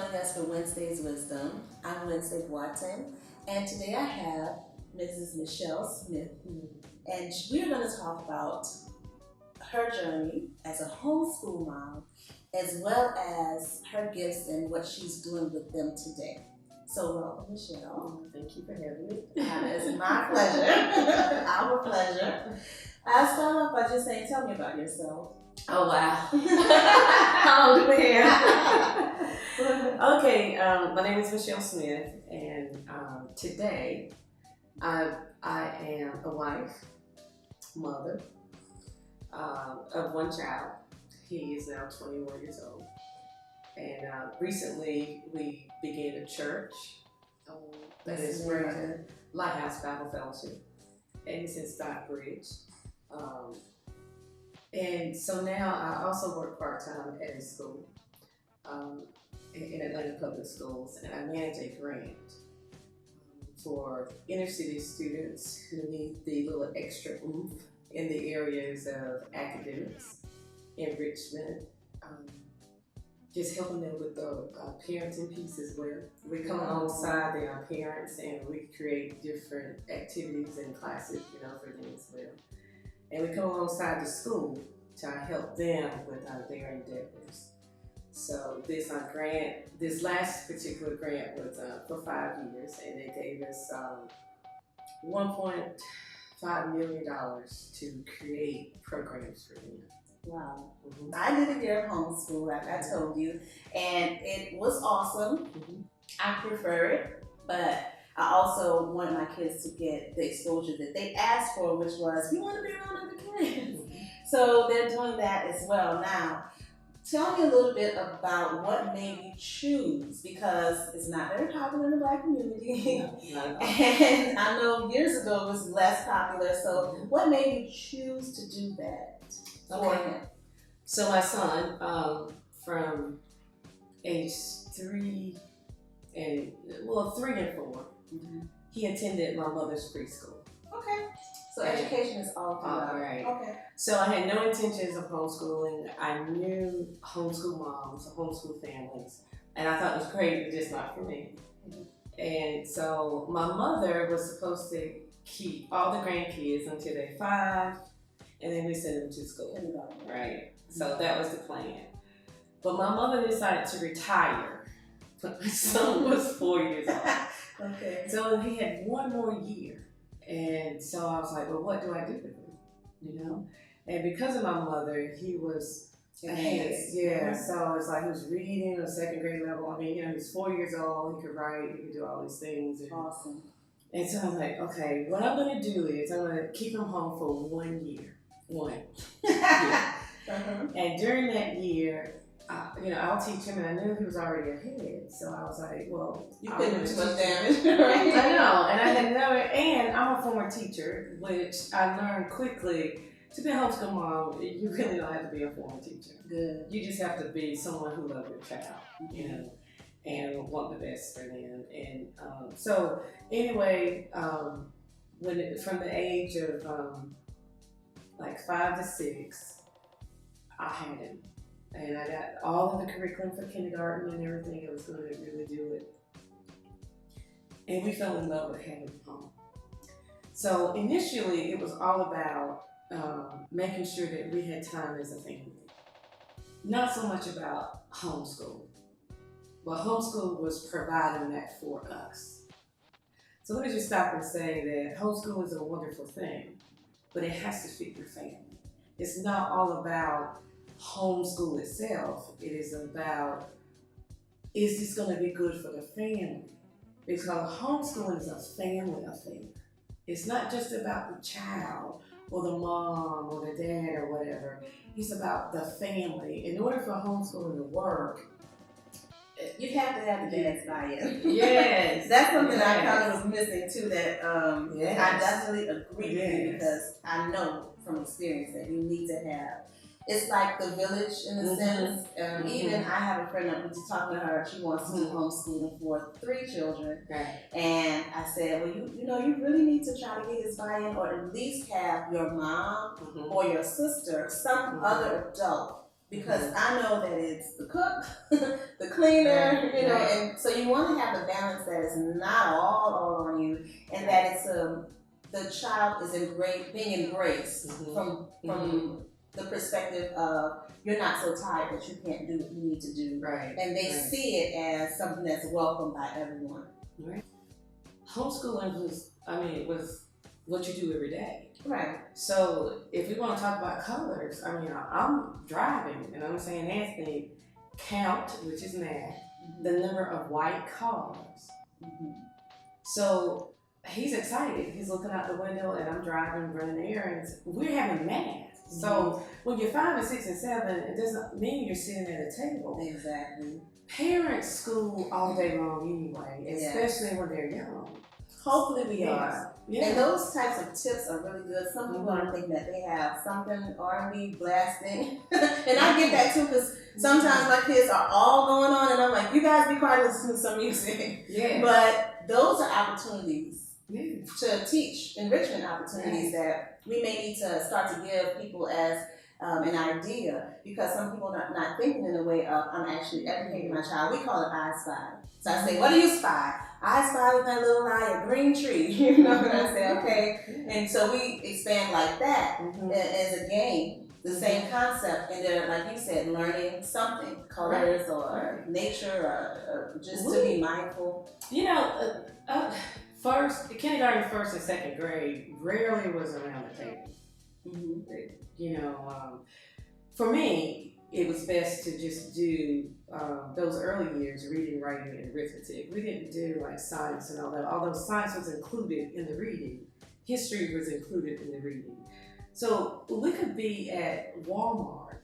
joining us for Wednesday's Wisdom. I'm Wednesday Boateng, and today I have Mrs. Michelle Smith, and we're going to talk about her journey as a homeschool mom, as well as her gifts and what she's doing with them today. So welcome, Michelle. Thank you for having me. It's my pleasure. Our pleasure. I'll start off by just saying, tell me about yourself. Oh, wow. How old do we have? Okay, my name is Michelle Smith, and today I am a wife, mother of one child. He is now 21 years old. And recently we began a church that is Brighton Lighthouse Bible Fellowship, and it's in Stockbridge. And so now I also work part-time at a school in Atlanta Public Schools, and I manage a grant for inner city students who need the little extra oomph in the areas of academics, enrichment, just helping them with the parenting piece as well. We come alongside their parents and we create different activities and classes, for them as well. And we come alongside the school to help them with their endeavors. So this last particular grant was for 5 years, and they gave us $1.5 million to create programs for them. Wow. I did a year of homeschool, like I told you, and it was awesome. I prefer it, but I also want my kids to get the exposure that they asked for, which was, we want to be around other kids. So they're doing that as well. Now, tell me a little bit about what made you choose, because it's not very popular in the Black community. And I know years ago it was less popular. So what made you choose to do that for him? So my son, from age 3 and 4, he attended my mother's preschool. Okay. So education is all throughout. All right. Okay. So I had no intentions of homeschooling. I knew homeschool moms, homeschool families, and I thought it was great, but just not for me. And so my mother was supposed to keep all the grandkids until they're 5, and then we send them to school. Right. So that was the plan. But my mother decided to retire when my son was 4 years old. Okay. So he had one more year. And so I was like, well, what do I do with him? And because of my mother, he was ahead. Yeah. So it's like he was reading at 2nd grade level. I mean, he was 4 years old. He could write. He could do all these things. Awesome. And so I was like, okay, what I'm going to do is I'm going to keep him home for 1 year. And during that year, I'll teach him, and I knew he was already ahead. So I was like, well, you couldn't do too much damage, right? I know, and I had and I'm a former teacher, which I learned quickly. To be a homeschool mom, you really don't have to be a former teacher. Good. You just have to be someone who loves your child, and want the best for them. And so anyway, from the age of 5 to 6, I had him. And I got all of the curriculum for kindergarten and everything. I was going to really do it. And we fell in love with having him home. So initially, it was all about making sure that we had time as a family. Not so much about homeschool. But homeschool was providing that for us. So let me just stop and say that homeschool is a wonderful thing, but it has to fit your family. It's not all about homeschool itself. It is about, is this going to be good for the family? Because homeschooling is a family affair. It's not just about the child or the mom or the dad or whatever. It's about the family. In order for homeschooling to work, you have to have the dad's buy-in. Yes. That's something I kind of was missing too, that I definitely agree with you, because I know from experience that you need to have. It's like the village in a sense. Even I have a friend, I'm just talking to her, she wants to do homeschooling for 3 children. Right. And I said, well, you really need to try to get his buy-in, or at least have your mom or your sister, some other adult because I know that it's the cook, the cleaner, you know, and so you want to have a balance that is not all on you, and that it's the child is being embraced from the perspective of you're not so tired that you can't do what you need to do, and they see it as something that's welcomed by everyone. Right. Homeschooling was what you do every day. Right. So if we want to talk about colors, I'm driving and I'm saying, Anthony, count, which is math, the number of white cars. So he's excited. He's looking out the window and I'm driving, running errands. We're having math. So when you're 5 and 6 and 7, it doesn't mean you're sitting at a table. Exactly. Parents school all day long anyway, especially when they're young. Hopefully we are. Yeah. And those types of tips are really good. Some people are thinking that they have something R&B blasting. And I get that too, because sometimes my kids are all going on and I'm like, you guys be quiet, listen to some music. Yeah. But those are opportunities to teach, enrichment opportunities that we may need to start to give people as an idea, because some people are not thinking in a way of, I'm actually educating my child. We call it I Spy. So I say, what do you spy? I spy with my little eye a green tree, you know, and I say, okay. And so we expand like that as a game, the same concept, and they're, like you said, learning something, colors or nature or just to be mindful. You know, kindergarten, first and second grade rarely was around the table. You know, for me, it was best to just do those early years, reading, writing, and arithmetic. We didn't do like science and all that, although science was included in the reading. History was included in the reading. So we could be at Walmart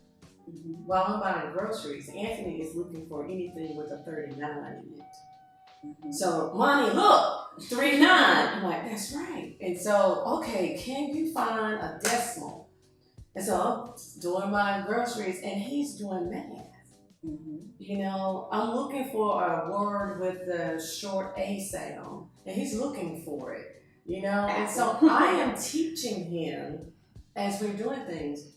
while I'm buying groceries. Anthony is looking for anything with a 39 in it. So, Mommy, look, 39. I'm like, that's right. And so, okay, can you find a decimal? And so I'm doing my groceries and he's doing math. You know, I'm looking for a word with the short A sound and he's looking for it, you know? And so I am teaching him as we're doing things.